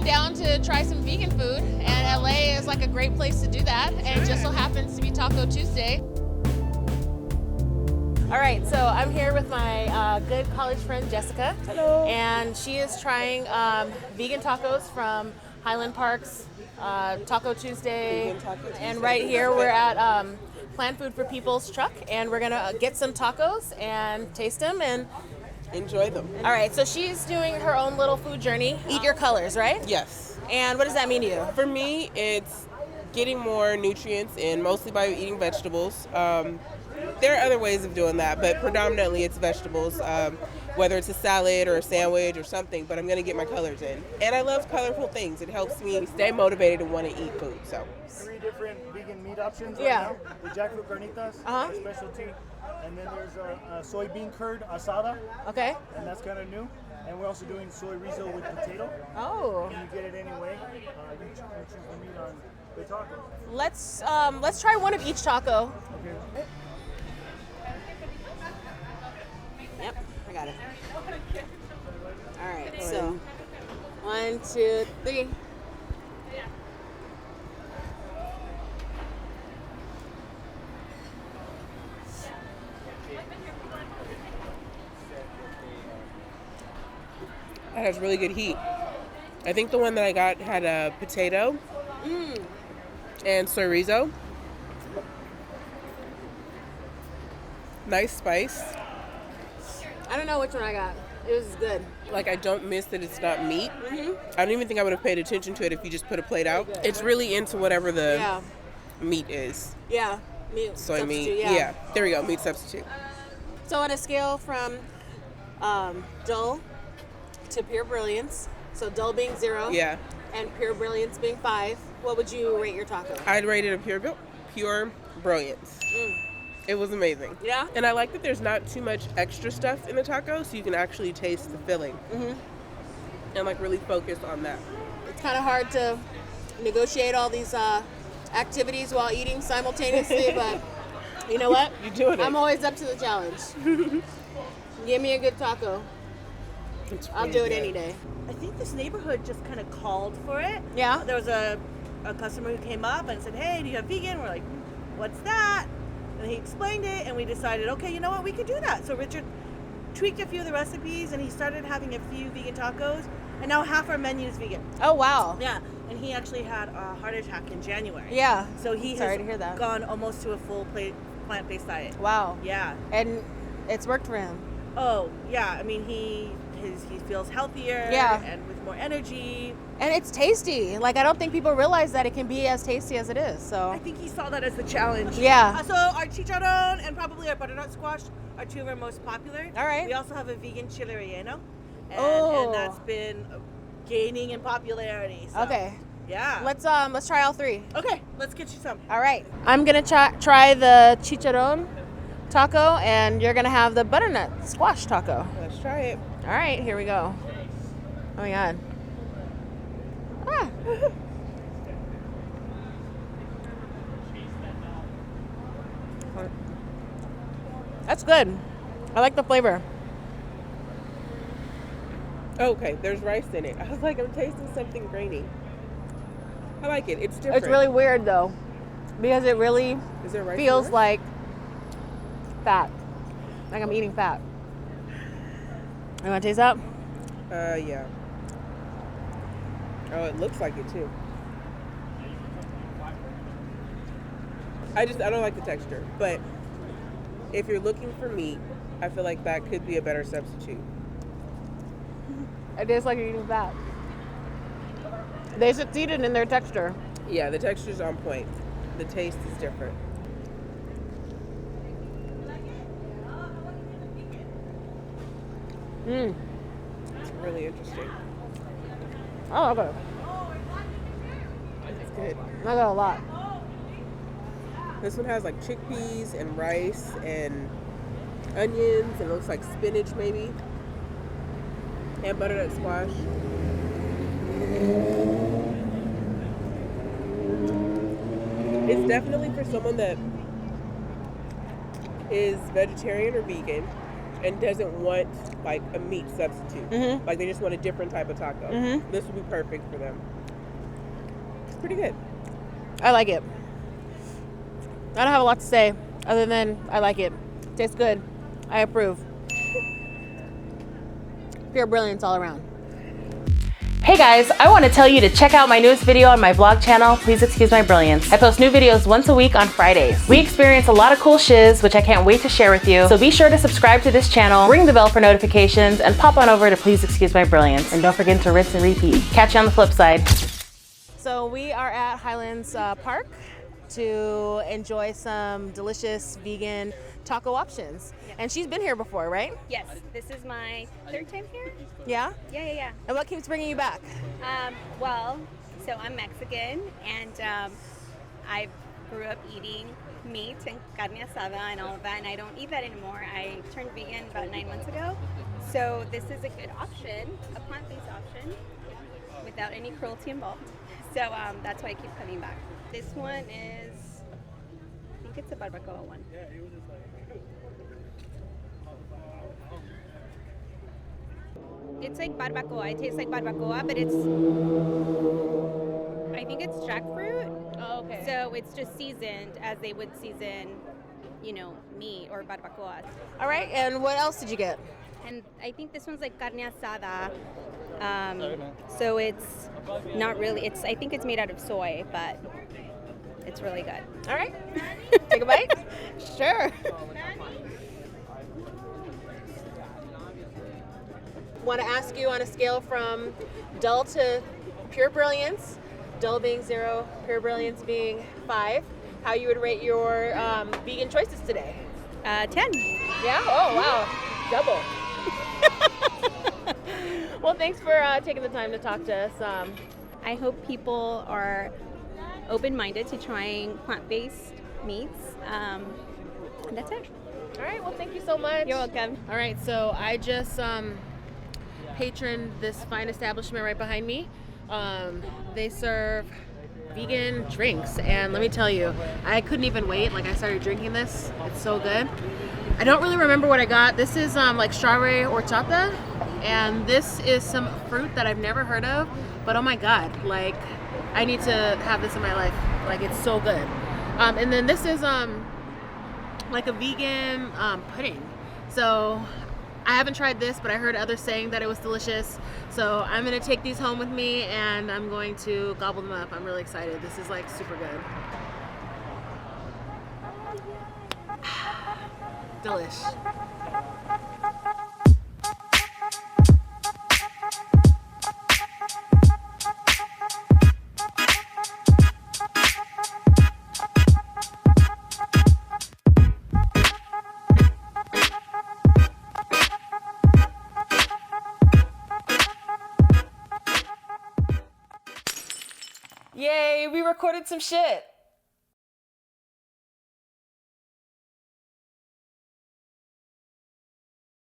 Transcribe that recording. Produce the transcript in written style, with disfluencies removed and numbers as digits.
I'm down to try some vegan food, and LA is like a great place to do that, and it just so happens to be Taco Tuesday. All right, so I'm here with my good college friend Jessica. Hello. And she is trying vegan tacos from Highland Park's Taco Tuesday. And right here we're at Plant Food for People's truck, and we're gonna get some tacos and taste them and enjoy them. All right, so she's doing her own little food journey. Eat your colors, right? Yes. And what does that mean to you? For me, it's getting more nutrients in, mostly by eating vegetables. There are other ways of doing that, but predominantly it's vegetables, whether it's a salad or a sandwich or something, but I'm going to get my colors in. And I love colorful things. It helps me stay motivated and want to eat food. So 3 different vegan meat options right Yeah. now. The jackfruit carnitas, our specialty. And then there's a soybean curd asada, Okay. and that's kind of new. And we're also doing soy rizo with potato. Oh. And you get it anyway. You choose the meat on the taco. Let's try one of each taco. Okay. Yep, I got it. All right, so 1, 2, 3. that has really good heat. I think the one that I got had a potato and chorizo. Nice spice. I don't know which one I got. It was good. Like, I don't miss that it's not meat. I don't even think I would have paid attention to it if you just put a plate out. It's really into whatever the Yeah. meat is. Yeah. Meat Soy meat. substitute, Yeah. There we go. Meat substitute. So on a scale from dull to pure brilliance, so dull being 0 Yeah. and pure brilliance being 5, what would you rate your taco? I'd rate it a pure brilliance. It was amazing. Yeah? And I like that there's not too much extra stuff in the taco, so you can actually taste the filling. And like really focus on that. It's kind of hard to negotiate all these activities while eating simultaneously, but you know what? You're doing it. I'm always up to the challenge. Give me a good taco. I'll do it any day. I think this neighborhood just kind of called for it. Yeah? There was a customer who came up and said, "Hey, do you have vegan?" We're like, "What's that?" And he explained it, and we decided, okay, you know what, we could do that. So Richard tweaked a few of the recipes, and he started having a few vegan tacos, and now half our menu is vegan. Oh, wow. Yeah, and he actually had a heart attack in January. Yeah. So he Sorry has to hear that. gone almost to a full plant-based diet. Wow. Yeah. And it's worked for him. Oh, yeah. I mean, he feels healthier. Yeah. And with more energy. And it's tasty. Like, I don't think people realize that it can be as tasty as it is. So I think he saw that as the challenge. Yeah. So our chicharron and probably our butternut squash are 2 of our most popular. All right. We also have a vegan chile relleno. Oh. And that's been gaining in popularity. So, Okay. Yeah. Let's try all 3. Okay, let's get you some. All right. I'm gonna try the chicharron taco, and you're gonna have the butternut squash taco. Let's try it. All right, here we go. Oh my god. Ah. That's good. I like the flavor. Okay, there's rice in it. I was like, I'm tasting something grainy. I like it. It's different. It's really weird though, because it really Is there rice feels in it? like fat. Like I'm eating fat. You want to taste that? Yeah. Oh, it looks like it too. I don't like the texture, but if you're looking for meat, I feel like that could be a better substitute. It tastes like you're eating fat. They succeeded in their texture. Yeah, the texture's on point. The taste is different. It's really interesting. Oh, okay. It's good. I got a lot. This one has like chickpeas and rice and onions, and it looks like spinach maybe, and butternut squash. It's definitely for someone that is vegetarian or vegan and doesn't want like a meat substitute. Like they just want a different type of taco. This would be perfect for them. It's pretty good. I like it. I don't have a lot to say other than I like it. Tastes good. I approve. Pure brilliance all around. Hey guys, I want to tell you to check out my newest video on my vlog channel, Please Excuse My Brilliance. I post new videos once a week on Fridays. We experience a lot of cool shiz, which I can't wait to share with you. So be sure to subscribe to this channel, ring the bell for notifications, and pop on over to Please Excuse My Brilliance. And don't forget to rinse and repeat. Catch you on the flip side. So we are at Highlands Park to enjoy some delicious vegan taco options. Yeah. And she's been here before, right? Yes, this is my third time here. Yeah? Yeah. And what keeps bringing you back? Well, so I'm Mexican, and I grew up eating meat and carne asada and all of that, and I don't eat that anymore. I turned vegan about 9 months ago. So this is a good option, a plant-based option, without any cruelty involved. So that's why I keep coming back. This one is, I think it's a barbacoa one. It's like barbacoa. It tastes like barbacoa, but it's, I think it's jackfruit. Oh, okay. So it's just seasoned as they would season, you know, meat or barbacoa. All right, and what else did you get? And I think this one's like carne asada. So it's not really, I think it's made out of soy, but it's really good. All right, take a bite? Sure. Want to ask you on a scale from dull to pure brilliance, dull being 0, pure brilliance being 5, how you would rate your vegan choices today? 10. Yeah? Oh, wow. Double. Well, thanks for taking the time to talk to us. I hope people are open-minded to trying plant-based meats. And that's it. All right, well, thank you so much. You're welcome. All right, so I just patroned this fine establishment right behind me. They serve vegan drinks, and let me tell you, I couldn't even wait. Like, I started drinking this. It's so good. I don't really remember what I got. This is like strawberry horchata, and this is some fruit that I've never heard of, but oh my god, like, I need to have this in my life. Like, it's so good. And then this is like a vegan pudding. So I haven't tried this, but I heard others saying that it was delicious. So I'm gonna take these home with me, and I'm going to gobble them up. I'm really excited. This is like super good. Delish. Yay, we recorded some shit.